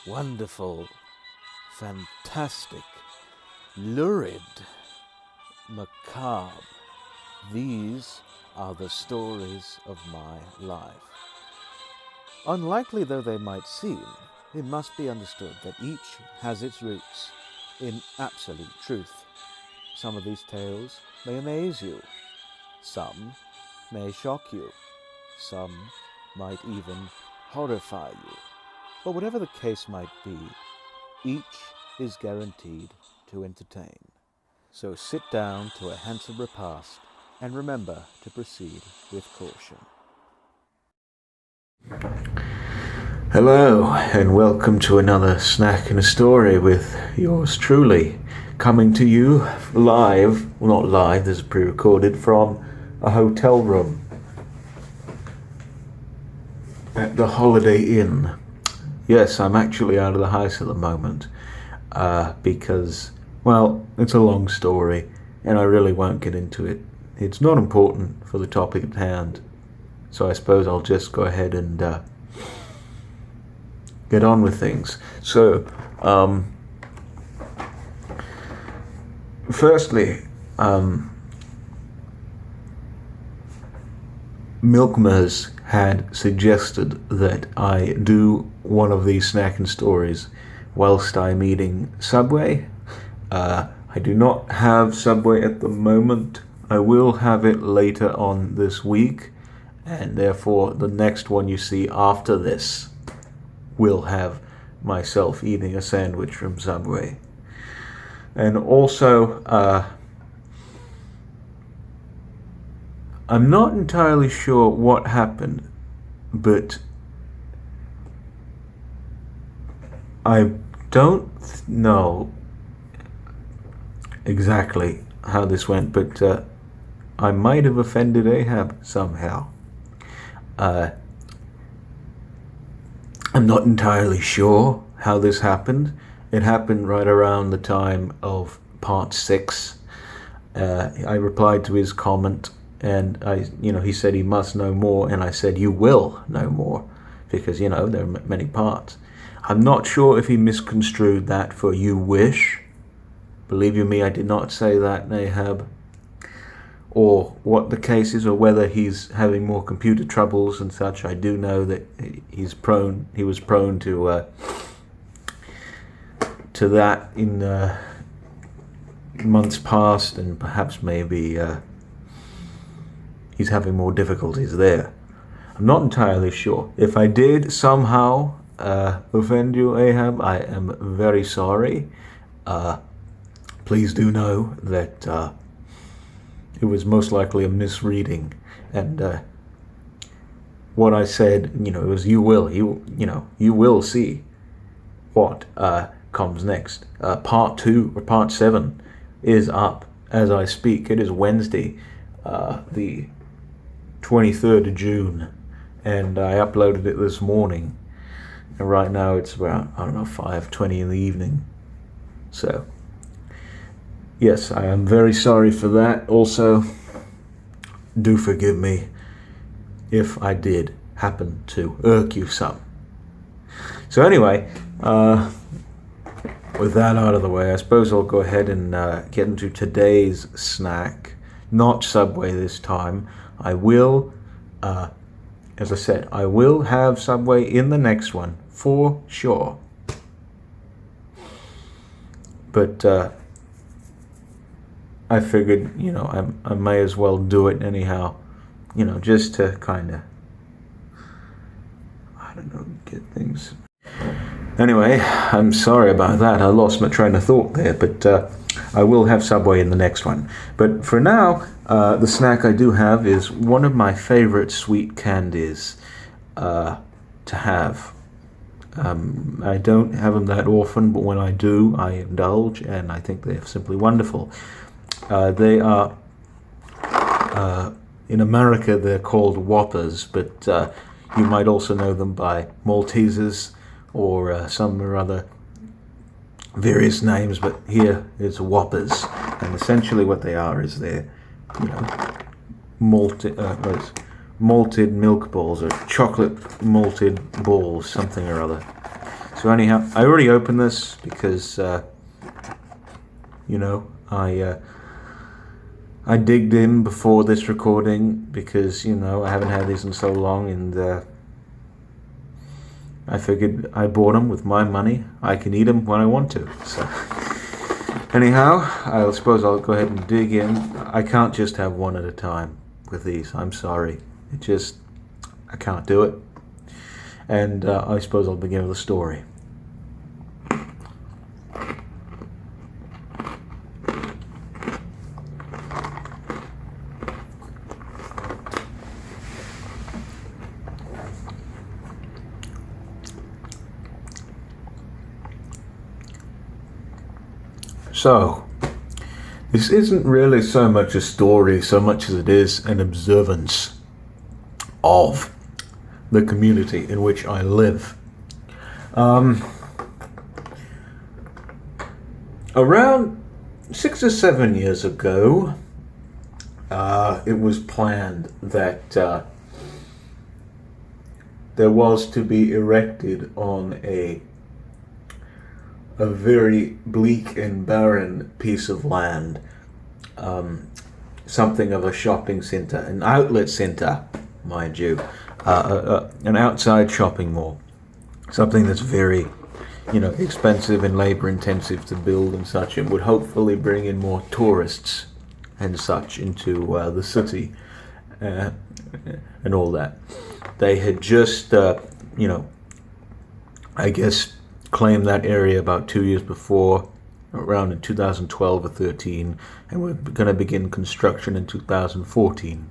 wonderful, fantastic, lurid, macabre. These are the stories of my life. Unlikely though they might seem, it must be understood that each has its roots in absolute truth. Some of these tales may amaze you. Some may shock you. Some might even horrify you. But whatever the case might be, each is guaranteed to entertain. So sit down to a handsome repast and remember to proceed with caution. Hello, and welcome to another Snack and a Story with yours truly, coming to you live, well not live, this is pre-recorded, from a hotel room at the Holiday Inn. Yes, I'm actually out of the house at the moment, because, well, it's a long story, and I really won't get into it. It's not important for the topic at hand, so I suppose I'll just go ahead and get on with things. So, firstly, Milkmas had suggested that I do one of these snack and stories whilst I'm eating Subway. I do not have Subway at the moment. I will have it later on this week, and therefore the next one you see after this will have myself eating a sandwich from Subway. And also, I'm not entirely sure what happened, but I don't know exactly how this went, but I might have offended Ahab somehow. I'm not entirely sure how this happened. It happened right around the time of part 6. I replied to his comment, and he said he must know more, and I said you will know more, because there are many parts. I'm not sure if he misconstrued that for you wish. Believe you me, I did not say that, Ahab. Or what the case is, or whether he's having more computer troubles and such. I do know that he was prone to that in months past, and perhaps maybe he's having more difficulties there. I'm not entirely sure. If I did somehow offend you, Ahab, I am very sorry. Please do know that it was most likely a misreading, and what I said, it was you will see what comes next. Part 2 or part 7 is up as I speak. It is Wednesday, the 23rd of June, and I uploaded it this morning. And right now it's about 5:20 in the evening. So, yes, I am very sorry for that. Also, do forgive me if I did happen to irk you some. So anyway, with that out of the way, I suppose I'll go ahead and get into today's snack. Not Subway this time. I will, as I said, I will have Subway in the next one, for sure. But I figured, I may as well do it anyhow, just to kind of, get things. Anyway, I'm sorry about that. I lost my train of thought there, but I will have Subway in the next one. But for now, the snack I do have is one of my favorite sweet candies to have. I don't have them that often, but when I do, I indulge, and I think they're simply wonderful. They are, in America, they're called Whoppers, but you might also know them by Maltesers or some or other various names, but here it's Whoppers. And essentially what they are is they're, malted milk balls, or chocolate malted balls, something or other. So anyhow, I already opened this because, I digged in before this recording because, I haven't had these in so long, and I figured I bought them with my money. I can eat them when I want to. So anyhow, I suppose I'll go ahead and dig in. I can't just have one at a time with these. I'm sorry. I can't do it. And I suppose I'll begin with a story. So, this isn't really so much a story so much as it is an observance of the community in which I live. Around 6 or 7 years ago, it was planned that there was to be erected on a very bleak and barren piece of land, something of a shopping center, an outlet center, mind you, an outside shopping mall, something that's very, expensive and labor intensive to build and such. It would hopefully bring in more tourists and such into the city and all that. They had just, I guess, claimed that area about 2 years before, around in 2012 or 13, and we're going to begin construction in 2014.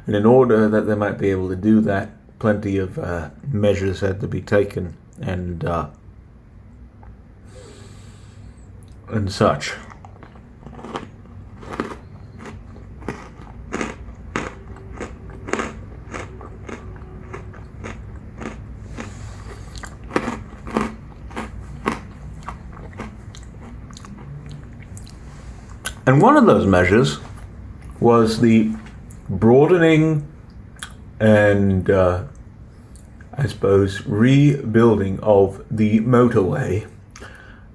And in order that they might be able to do that, plenty of measures had to be taken and such. And one of those measures was the broadening and, I suppose, rebuilding of the motorway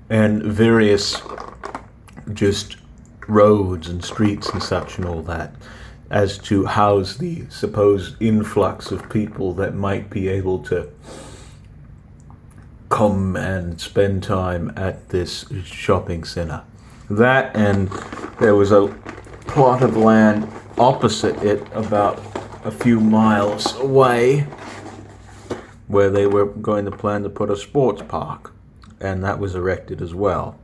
and various just roads and streets and such and all that, as to house the supposed influx of people that might be able to come and spend time at this shopping center. That, and there was a plot of land opposite it about a few miles away where they were going to plan to put a sports park, and that was erected as well.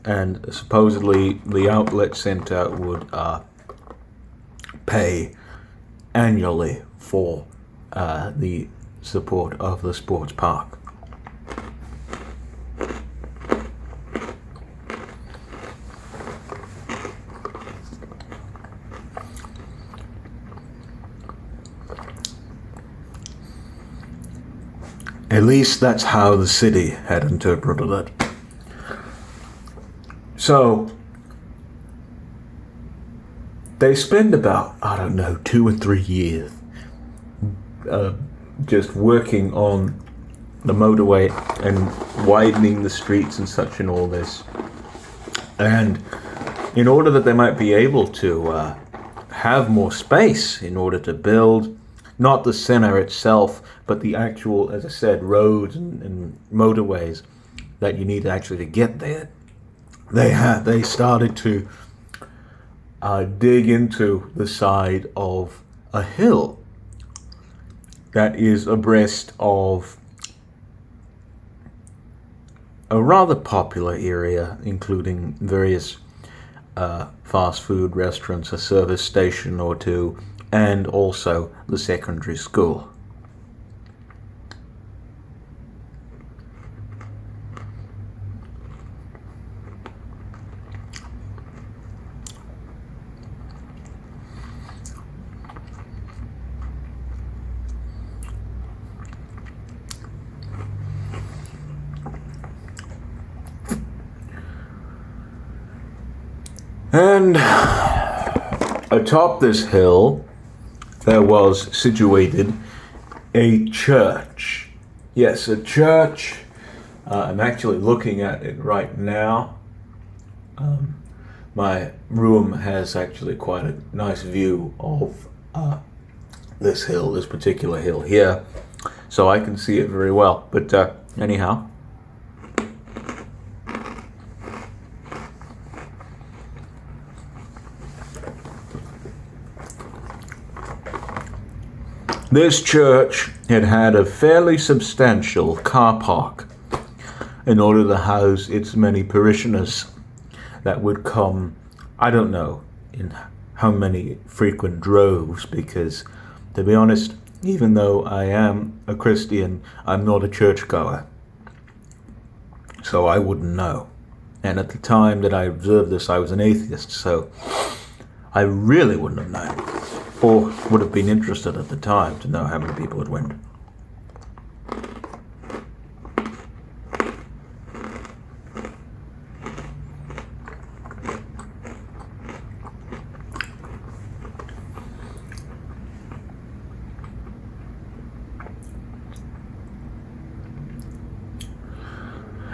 And supposedly the outlet center would pay annually for the support of the sports park. At least that's how the city had interpreted it. So, they spend about, 2 or 3 years just working on the motorway and widening the streets and such and all this. And in order that they might be able to have more space in order to build, not the center itself, but the actual, as I said, roads and motorways that you need actually to get there. They started to dig into the side of a hill that is abreast of a rather popular area, including various fast food restaurants, a service station or two, and also the secondary school. And atop this hill there was situated a church, Yes, a church. I'm actually looking at it right now. My room has actually quite a nice view of this hill, this particular hill here, so I can see it very well. But anyhow, this church had a fairly substantial car park in order to house its many parishioners that would come, I don't know in how many frequent droves, because to be honest, even though I am a Christian, I'm not a churchgoer. So I wouldn't know. And at the time that I observed this, I was an atheist, so I really wouldn't have known. Or would have been interested at the time to know how many people had went.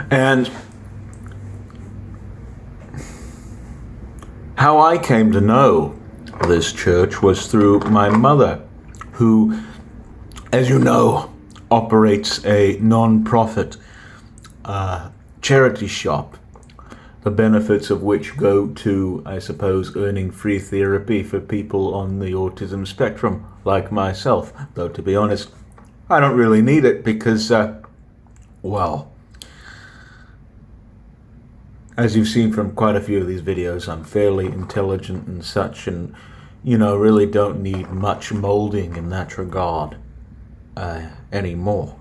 And how I came to know this church was through my mother, who, as you know, operates a non-profit charity shop, the benefits of which go to, I suppose, earning free therapy for people on the autism spectrum, like myself. Though, to be honest, I don't really need it because, well, as you've seen from quite a few of these videos, I'm fairly intelligent and such, and, you know, really don't need much molding in that regard anymore.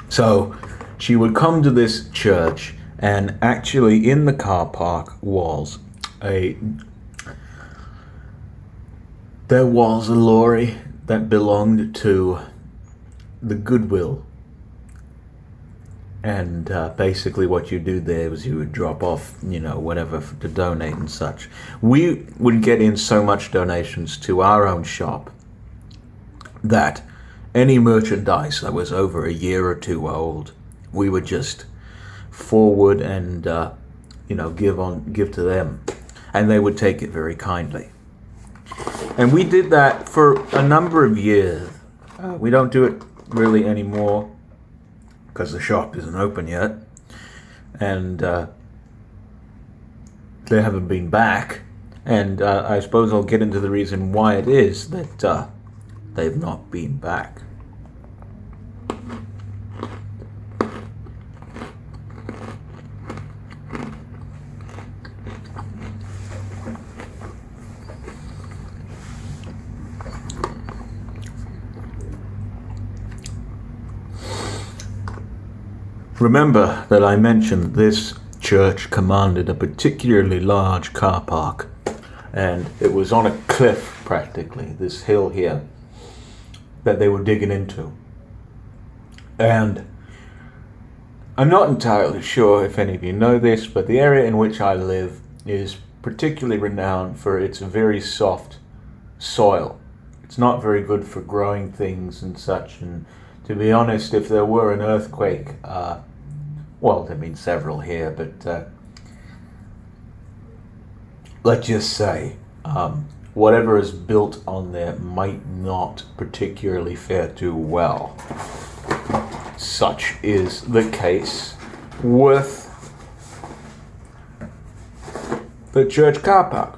So she would come to this church, and actually in the car park there was a lorry that belonged to the Goodwill, and basically what you do there was you would drop off, you know, whatever to donate and such. We would get in so much donations to our own shop that any merchandise that was over a year or two old, we would just forward and you know, give to them, and they would take it very kindly. And we did that for a number of years. We don't do it really anymore because the shop isn't open yet, and they haven't been back, and I suppose I'll get into the reason why it is that they've not been back. Remember that I mentioned this church commanded a particularly large car park, and it was on a cliff practically, this hill here, that they were digging into. And I'm not entirely sure if any of you know this, but the area in which I live is particularly renowned for its very soft soil. It's not very good for growing things and such, and to be honest, if there were an earthquake, well, there have been several here, but let's just say whatever is built on there might not particularly fare too well. Such is the case with the church car park.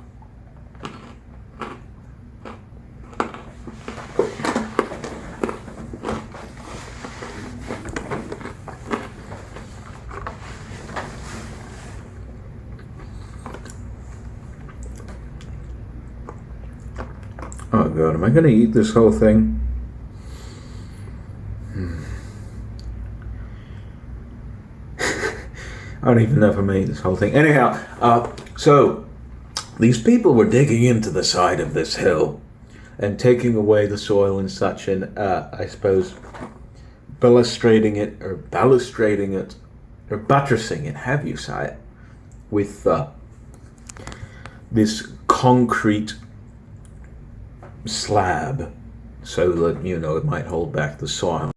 Oh God, am I going to eat this whole thing? I don't even know if I'm going to eat this whole thing. Anyhow, so these people were digging into the side of this hill and taking away the soil and such, and I suppose buttressing it, have you say it, with this concrete slab so that, it might hold back the soil.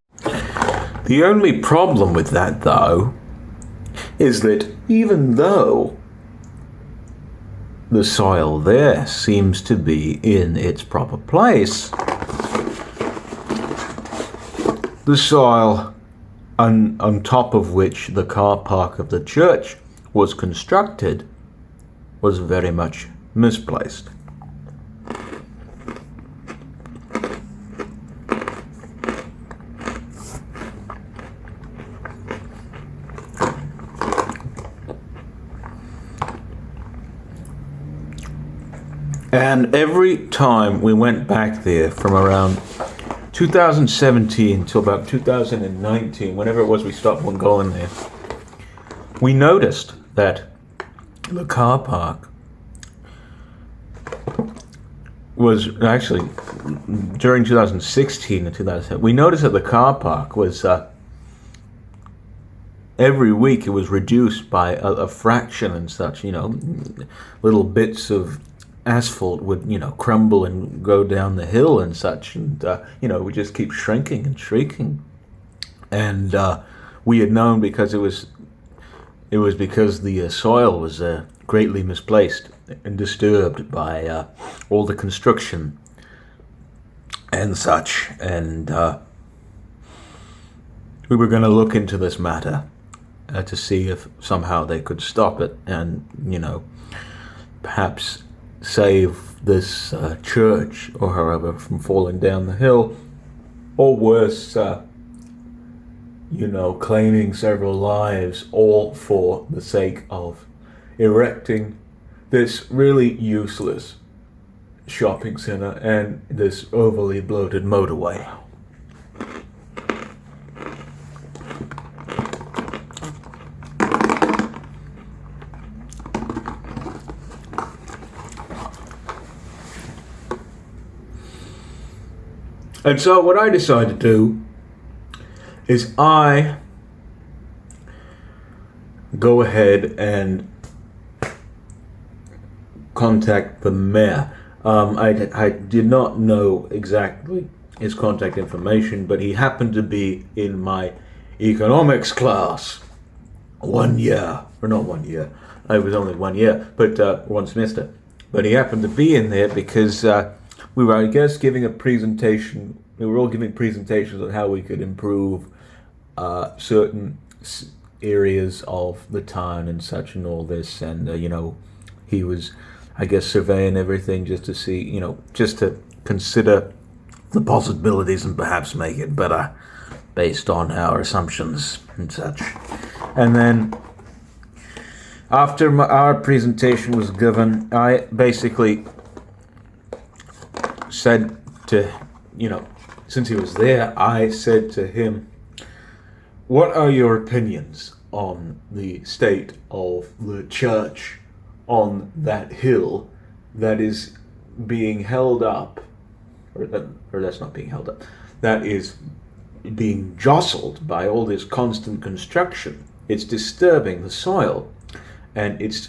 The only problem with that, though, is that even though the soil there seems to be in its proper place, the soil on top of which the car park of the church was constructed was very much misplaced. And every time we went back there from around 2017 till about 2019, whenever it was we stopped going there, we noticed that the car park was actually, during 2016 and 2017, we noticed that the car park was, every week it was reduced by a fraction and such, little bits of asphalt would, crumble and go down the hill and such, and, we just keep shrinking and shrinking. And we had known because it was because the soil was greatly misplaced and disturbed by all the construction and such. And we were going to look into this matter to see if somehow they could stop it and, perhaps save this church or however from falling down the hill, or worse, claiming several lives, all for the sake of erecting this really useless shopping center and this overly bloated motorway. And so what I decided to do is I go ahead and contact the mayor. I did not know exactly his contact information, but he happened to be in my economics class 1 year, or not 1 year, it was only 1 year, but one semester. But he happened to be in there because we were, I guess, giving a presentation. We were all giving presentations on how we could improve certain areas of the town and such and all this. And, he was, I guess, surveying everything just to see, just to consider the possibilities and perhaps make it better based on our assumptions and such. And then after our presentation was given, I basically said to, since he was there, I said to him, what are your opinions on the state of the church on that hill that is being held up, or that's not being held up, that is being jostled by all this constant construction? It's disturbing the soil, and it's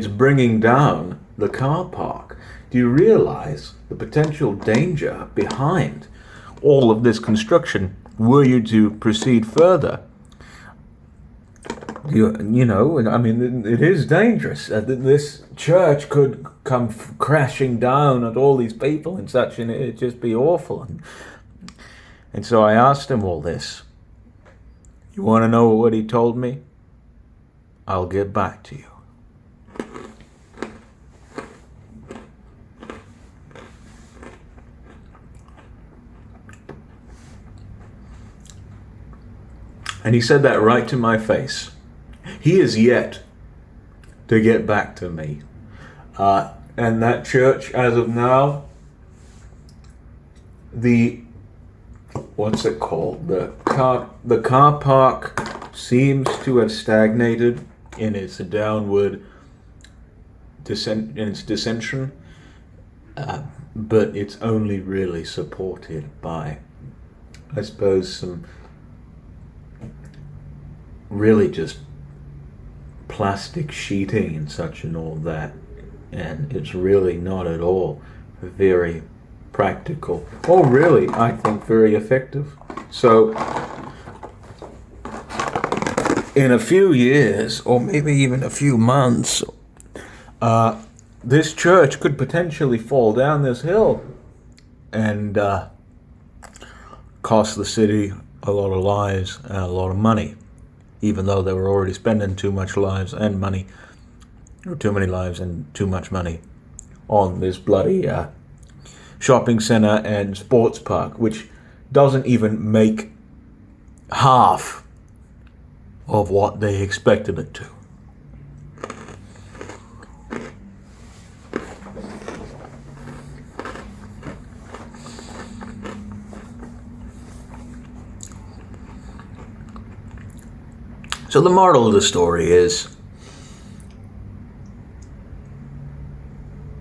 bringing down the car park. Do you realize the potential danger behind all of this construction were you to proceed further? It is dangerous. This church could come crashing down at all these people and such, and it'd just be awful. And so I asked him all this. You want to know what he told me? I'll get back to you. And he said that right to my face. He is yet to get back to me. And that church, as of now, what's it called? The car park seems to have stagnated in its downward dissension, but it's only really supported by, I suppose, some really just plastic sheeting and such and all that. and it's really not at all very practical, or really, I think, very effective. So in a few years, or maybe even a few months, this church could potentially fall down this hill and cost the city a lot of lives and a lot of money, even though they were already spending too much lives and money, or too many lives and too much money on this bloody shopping center and sports park, which doesn't even make half of what they expected it to. So the moral of the story is,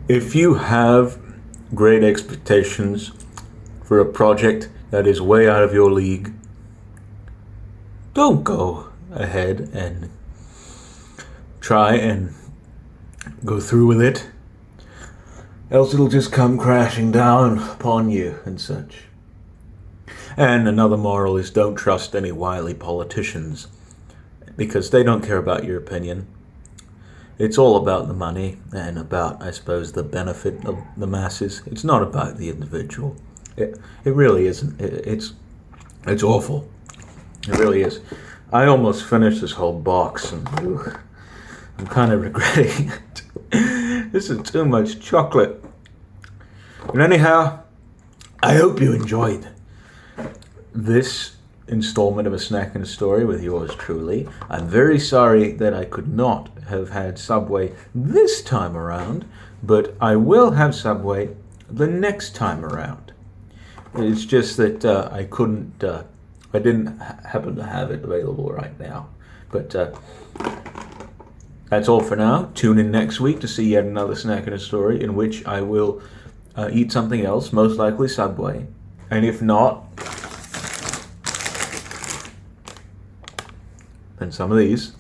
if you have great expectations for a project that is way out of your league, don't go ahead and try and go through with it, else it'll just come crashing down upon you and such. And another moral is, don't trust any wily politicians, because they don't care about your opinion. It's all about the money and about, I suppose, the benefit of the masses. It's not about the individual. It really isn't. It's awful. It really is. I almost finished this whole box, and I'm kind of regretting it. This is too much chocolate. But anyhow, I hope you enjoyed this installment of A Snack and a Story with yours truly. I'm very sorry that I could not have had Subway this time around, but I will have Subway the next time around. It's just that I didn't happen to have it available right now. But that's all for now. Tune in next week to see yet another Snack and a Story, in which I will eat something else, most likely Subway. And if not, then some of these.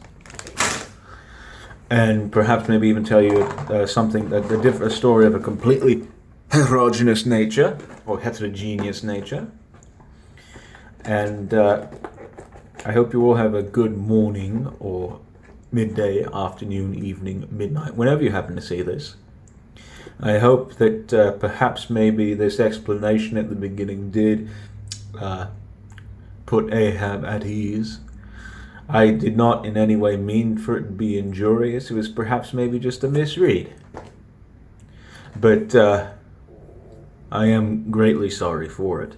And perhaps maybe even tell you something, a story of a completely heterogeneous nature, or heterogeneous nature. And I hope you all have a good morning, or midday, afternoon, evening, midnight, whenever you happen to see this. I hope that perhaps maybe this explanation at the beginning did put Ahab at ease. I did not in any way mean for it to be injurious. It was perhaps maybe just a misread. But I am greatly sorry for it.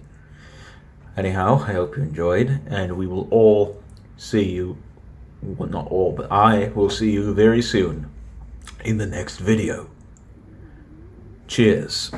Anyhow, I hope you enjoyed, and we will all see you, well, not all, but I will see you very soon in the next video. Cheers.